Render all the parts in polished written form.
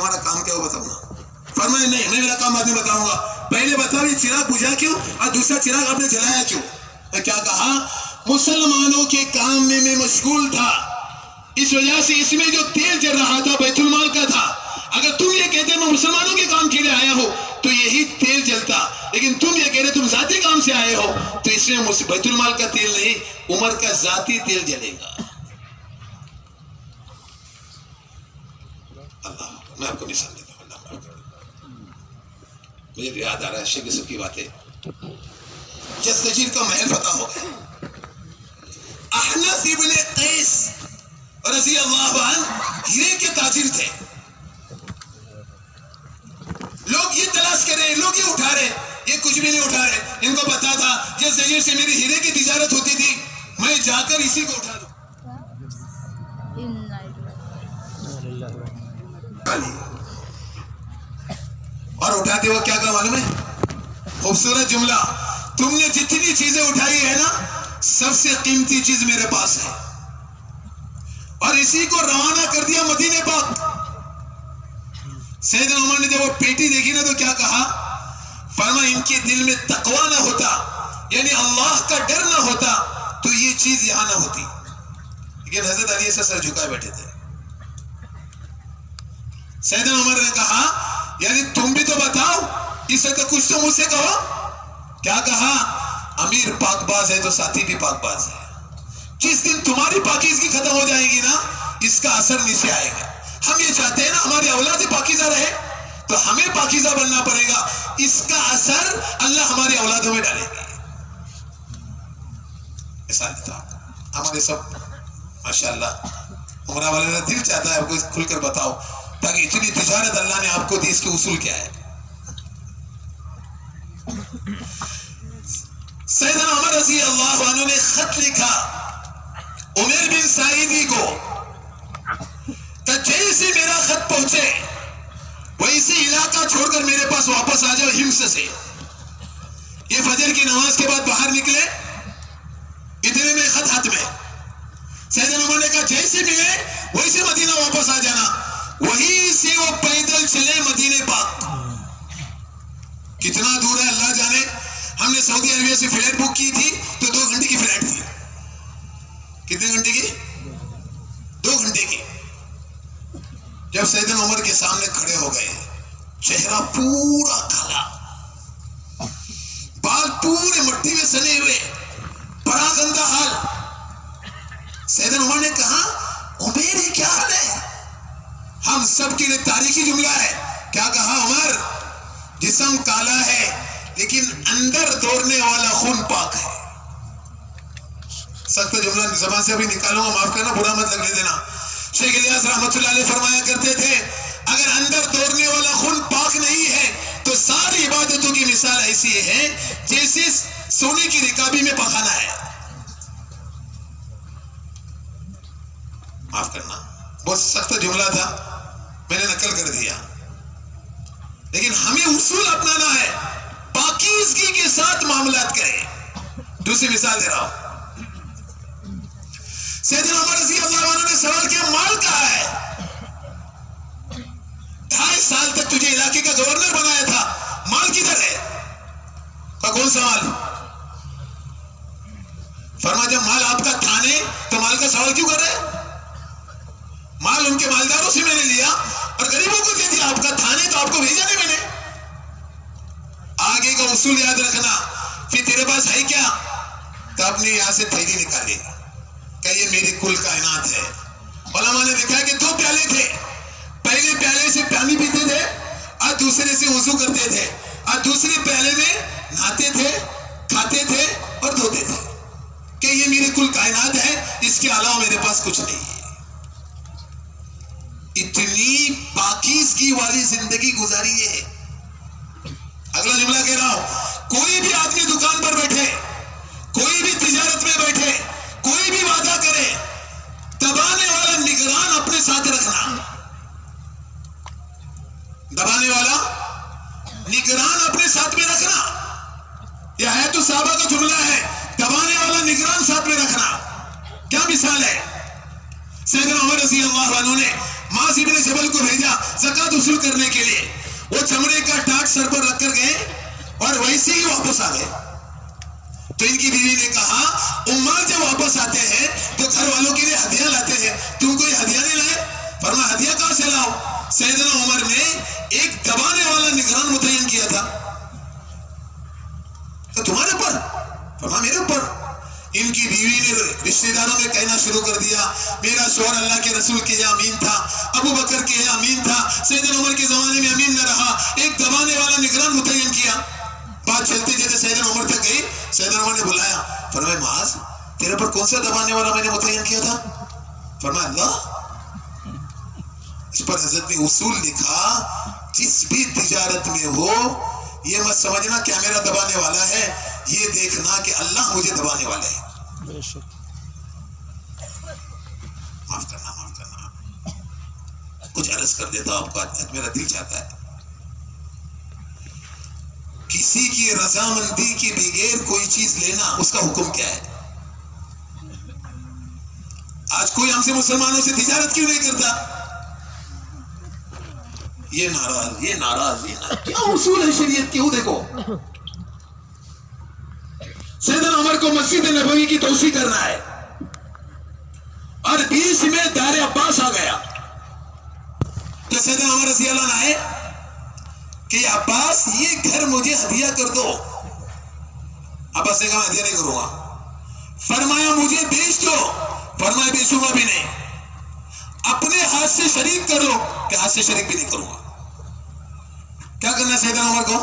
تمہارا کام کیا ہو بتاؤ نا. فرمایا نہیں میں میرا کام بعد میں بتاؤں گا, پہلے بتاؤ یہ چراغ بجھا کیوں اور دوسرا چراغ آپ نے جلایا کیوں. کیا کہا مسلمانوں کے کام میں مشغول تھا, اس وجہ سے اس میں جو تیل جل رہا تھا بیت المال کا تھا. اگر تم یہ کہتے میں مسلمانوں کے کام کے لیے آیا ہو تو یہی تیل جلتا, لیکن تم یہ کہہ رہے تم ذاتی کام سے آئے ہو تو اس میں بیت المال کا تیل نہیں عمر کا ذاتی تیل جلے گا. اللہ میں آپ کو مثال دیتا ہوں. اللہ مجھے یاد آ رہا ہے شیخ یوسف کی باتیں. یزدجیر کا محل فتح ہو گیا. احنف ابن قیس رضی اللہ عنہ ہیرے کے تاجر تھے. لوگ یہ تلاش کر رہے, لوگ یہ اٹھا رہے, یہ کچھ بھی نہیں اٹھا رہے. ان کو پتا تھا یزدجیر سے میری ہیرے کی تجارت ہوتی تھی, میں جا کر اسی کو اٹھا دوں. اور اٹھاتے وہ کیا کہا معلوم ہے؟ خوبصورت جملہ, تم نے جتنی چیزیں اٹھائی ہے نا سب سے قیمتی چیز میرے پاس ہے. اور اسی کو روانہ کر دیا مدینے پاک. سیدنا عمر نے جب وہ پیٹی دیکھی نا تو کیا کہا, فرمایا ان کے دل میں تقوی نہ ہوتا, یعنی اللہ کا ڈر نہ ہوتا تو یہ چیز یہاں نہ ہوتی. لیکن حضرت علی سے سر جھکائے بیٹھے تھے. سیدنا عمر نے کہا یعنی تم بھی تو بتاؤ, اس سے تو کچھ تو مجھ سے کہو. کیا کہا, امیر پاک باز ہے تو ساتھی بھی پاک باز ہے. جس دن تمہاری پاکیزگی ختم ہو جائے گی نا اس کا اثر نیچے آئے گا. ہم یہ چاہتے ہیں نا ہماری اولاد پاکیزہ رہے تو ہمیں پاکیزہ بننا پڑے گا, اس کا اثر اللہ ہماری اولادوں میں ڈالے گا. مثال دیتا ہوں, ہمارے سب ماشاءاللہ عمرہ والے کا دل چاہتا ہے آپ کو کھل کر بتاؤ تاکہ اتنی تجارت اللہ نے آپ کو دی, اس کے اصول کیا ہے. سیدنا عمر رضی اللہ عنہ نے خط لکھا عمر بن سعیدی کو کہ جیسے میرا خط پہنچے ویسے علاقہ چھوڑ کر میرے پاس واپس آ جاؤ ہمس سے. یہ فجر کی نماز کے بعد باہر نکلے, اتنے میں خط ہاتھ میں. سیدنا عمر نے کہا جیسے ملے ویسے مدینہ واپس آ جانا. وہیں سے وہ پیدل چلے مدینے پاک. کتنا دور ہے اللہ جانے. ہم نے سعودی عربیہ سے فلائٹ بک کی تھی تو 2 گھنٹے کی فلائٹ تھی. کتنے گھنٹے کی؟ 2 گھنٹے کی. جب سیدنا عمر کے سامنے کھڑے ہو گئے, چہرہ پورا کالا, بال پورے مٹی میں سنے ہوئے, بڑا گندا حال. سیدنا عمر نے کہا عمر یہ کیا حال ہے؟ ہم سب کے لیے تاریخی جملہ ہے. کیا کہا عمر, جسم کالا ہے لیکن اندر دوڑنے والا خون پاک ہے. سخت جملہ زبان سے ابھی نکالوں گا, معاف کرنا, برا مت لگنے دینا. شیخ الیاس رحمت اللہ علیہ فرمایا کرتے تھے اگر اندر دوڑنے والا خون پاک نہیں ہے تو ساری عبادتوں کی مثال ایسی ہے جیسے سونے کی رکابی میں پخانا ہے. معاف کرنا, بہت سخت جملہ تھا, میں نے نقل کر دیا. لیکن ہمیں اصول اپنانا ہے, پاکیزگی کے ساتھ معاملات کریں. دوسری مثال دے رہا ہوں. سیدنا عمر رضی اللہ عنہ نے سوال کیا مال کہاں ہے؟ 2.5 سال تک تجھے علاقے کا گورنر بنایا تھا, مال کدھر ہے؟ کا کون سا مال؟ فرمایا جب مال آپ کا تھا نہیں تو مال کا سوال کیوں کر رہے؟ مال ان کے مالداروں سے میں نے لیا اور غریبوں کو دے دیا, آپ کا تھا نہیں تو آپ کو بھیجا نہیں میں نے. آگے کا اصول یاد رکھنا. پھر تیرے پاس ہے کیا؟ کہ اپنے یہاں سے تھیلی نکالی کہ یہ میری کل کائنات ہے. علماء نے دیکھا کہ 2 پیالے تھے, پہلے پیالے سے پانی پیتے تھے اور دوسرے سے وضو کرتے تھے, اور دوسرے پیالے میں نہاتے تھے, کھاتے تھے اور دھوتے تھے. کہ یہ میری کل کائنات ہے, اس کے علاوہ میرے پاس کچھ نہیں ہے. اتنی پاکیزگی والی زندگی گزاری ہے. اگلا جملہ کہہ رہا ہوں, کوئی بھی آدمی دکان پر بیٹھے, کوئی بھی تجارت میں بیٹھے, کوئی بھی وعدہ کرے, دبانے والا نگران اپنے ساتھ رکھنا. دبانے والا نگران اپنے ساتھ میں رکھنا. یہ ہے تو صحابہ کا جملہ ہے, دبانے والا نگران ساتھ میں رکھنا. کیا مثال ہے؟ سیدنا عمر رضی اللہ عنہ نے معاذ ابن جبل کو بھیجا زکات وصول کرنے کے لیے. وہ چمڑے کا ٹاٹ سر پر رکھ کر گئے اور ویسے ہی واپس آ گئے. تو ان کی بیوی نے کہا عمال جب واپس آتے ہیں تو گھر والوں کے لیے ہدیہ لاتے ہیں, تم کوئی ہدیہ نہیں لائے؟ فرمایا ہدیہ کہاں سے لاؤ؟ سیدنا عمر نے ایک دبانے والا نگران متعین کیا تھا. تو تمہارے اوپر؟ فرمایا میرے اوپر. ان کی بیوی نے رشتہ داروں میں کہنا شروع کر دیا میرا شوہر اللہ کے رسول کے یہاں امین تھا, ابو بکر کے یہاں امین تھا, سیدنا عمر کے زمانے میں امین نہ رہا, ایک دبانے والا نگران متعین کیا. بات چلتے چلتے سیدنا عمر تک گئی. سیدنا عمر نے بلایا, فرمایا معاذ تیرے پر کون سا دبانے والا میں نے متعین کیا تھا؟ فرمایا اللہ. اس پر حضرت نے اصول لکھا جس بھی تجارت میں ہو یہ مت سمجھنا کیا میرا دبانے والا ہے, یہ دیکھنا کہ اللہ مجھے دبانے والا ہے. معاف کرنا کچھ عرض کر دیتا ہوں آپ کو, میرا دل چاہتا ہے. کسی کی رضامندی کے بغیر کوئی چیز لینا اس کا حکم کیا ہے؟ آج کوئی ہم سے مسلمانوں سے تجارت کیوں نہیں کرتا؟ یہ ناراض کیا اصول ہے شریعت کی؟ دیکھو سیدنا عمر کو مسجد نبوی کی توسیع کرنا ہے اور بیچ میں دار عباس آ گیا. تو سیدنا عمر رضی اللہ عنہ آئے کہ عباس یہ گھر مجھے ہدیہ کر دو. عباس نے کہا میں ہدیہ نہیں کروں گا. فرمایا مجھے بیچ دو. فرمایا بیچوں گا بھی نہیں. اپنے ہاتھ سے شریک کر لو. کہ ہاتھ سے شریک بھی نہیں کروں گا. کیا کرنا ہے سیدنا عمر کو؟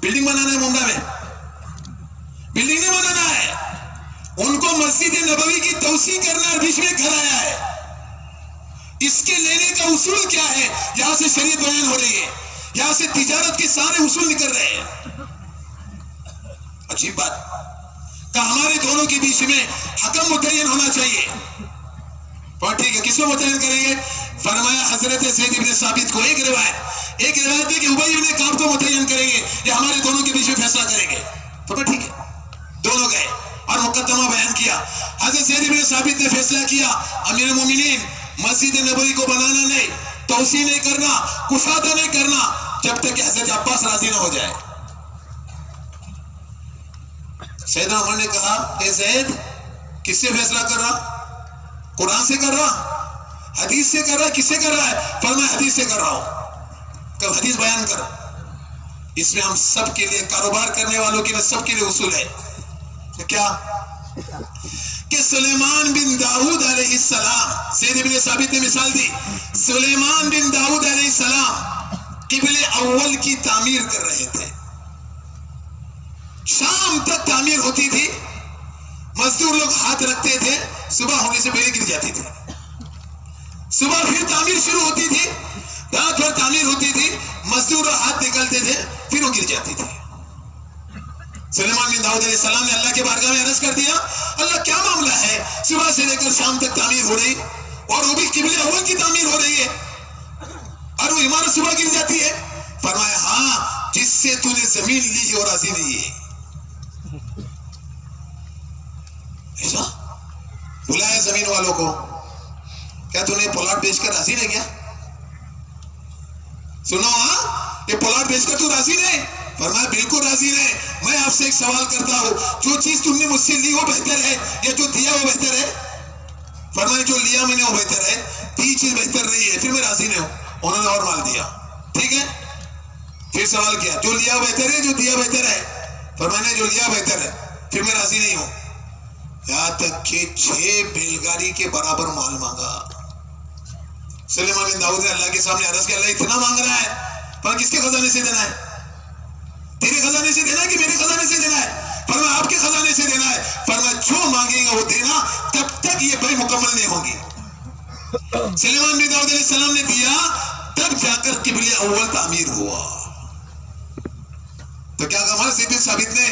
بلڈنگ بنانا ہے ممبئی میں؟ بلڈنگ نہیں بنانا ہے, ان کو مسجد نبوی کی توسیع کرنا ہے. بیچ میں گھر آیا ہے, اس کے لینے کا اصول کیا ہے؟ یہاں سے شریعت بیان ہو رہی ہے, یہاں سے تجارت کے سارے اصول نکل رہے ہیں. عجیب بات کہ ہمارے دونوں کے بیچ میں حکم متعین ہونا چاہیے. ٹھیک ہے, کس کو متعین کریں گے؟ فرمایا حضرت زید بن ثابت کو. ایک روایت ہے کہ ابی بن کعب کو متعین کریں گے, یہ ہمارے دونوں کے بیچ میں فیصلہ کریں گے. تو ٹھیک ہے, دونوں گئے اور مقدمہ بیان کیا. حضرت زید بن ثابت نے فیصلہ کیا امیر المومنین مسجد نبوی کو بنانا نہیں, توسیع نہیں کرنا, کشادہ نہیں کرنا جب تک کہ حضرت عباس راضی نہ ہو جائے. سیدنا عمر نے کہا اے زید کس سے فیصلہ کر رہا؟ قرآن سے کر رہا؟ حدیث سے کر رہا؟ کس سے کر رہا ہے؟ فرمایا حدیث سے کر رہا ہوں. کہ حدیث بیان کر. اس میں ہم سب کے لیے, کاروبار کرنے والوں کے لیے سب کے لیے اصول ہے. کیا کہ سلیمان بن داؤد علیہ السلام, زید بن ثابت نے مثال دی, سلیمان بن داؤد علیہ السلام قبلہ اول کی تعمیر کر رہے تھے. شام تک تعمیر ہوتی تھی, مزدور لوگ ہاتھ رکھتے تھے, صبح ہونے سے پہلے گر جاتی تھی. صبح پھر تعمیر شروع ہوتی تھی, رات بھر تعمیر ہوتی تھی, مزدور ہاتھ نکلتے تھے, پھر وہ گر جاتی تھی. سلیمان بن داؤد علیہ السلام نے اللہ کے بارگاہ میں عرض کر دیا اللہ کیا معاملہ ہے, صبح سے لے کر شام تک تعمیر ہو رہی اور وہ بھی قبلہ اول کی تعمیر ہو رہی ہے اور وہ عمارت صبح گر جاتی ہے. فرمایا ہاں جس سے تو نے زمین لی ہے وہ راضی نہیں ہے. ایسا بلایا زمین والوں کو, کیا تو نے پلاٹ بیچ کر راضی نہیں کیا؟ سنو ہاں, یہ پلاٹ بیچ کر تو راضی نہیں؟ فرمایا بالکل راضی نہیں. میں آپ سے ایک سوال کرتا ہوں, جو چیز تم نے مجھ سے لی وہ بہتر ہے یا جو دیا وہ بہتر ہے؟ فرمایا جو لیا میں نے وہ بہتر ہے, دی چیز بہتر نہیں ہے, پھر میں راضی نہیں ہوں. انہوں نے اور مال دیا. ٹھیک ہے, پھر سوال کیا جو لیا بہتر ہے جو دیا بہتر ہے؟ فرمایا جو لیا بہتر ہے, پھر میں راضی نہیں ہوں. یہاں تک کہ 6 بیل گاڑی کے برابر مال مانگا. سلیمان بن داؤد نے اللہ کے سامنے عرض کیا اللہ اتنا مانگ رہا ہے, پر کس کے خزانے سے دینا ہے؟ تیرے خزانے سے دینا ہے کہ میرے خزانے سے دینا ہے؟ فرمایا آپ کے خزانے سے دینا ہے. فرمایا جو مانگے گا وہ دینا, تب تک یہ بھائی مکمل نہیں ہوگی. سلیمان بن داؤد علیہ السلام نے دیا, تب جا کر قبلہ اول تعمیر ہوا. تو کیا کہا زید بن ثابت نے,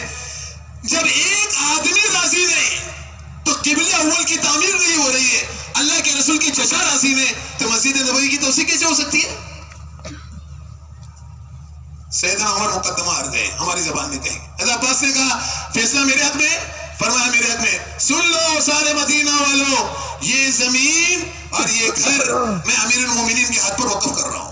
جب ایک آدمی راضی نہیں تو قبلہ اول کی تعمیر نہیں ہو رہی ہے, اللہ کے رسول کی چچا راضی نہیں, تو مسجد نبوی کی توسیع کیسے ہو سکتی ہے؟ سیدنا عمر مقدمہ ہار گئے, ہماری زبان میں کہیں. حضرت عباس نے کہا فیصلہ میرے ہاتھ میں. فرمایا میرے ہاتھ میں. سن لو سارے مدینہ والوں, یہ زمین اور یہ گھر میں امیر المومنین کے ہاتھ پر وقف کر رہا ہوں.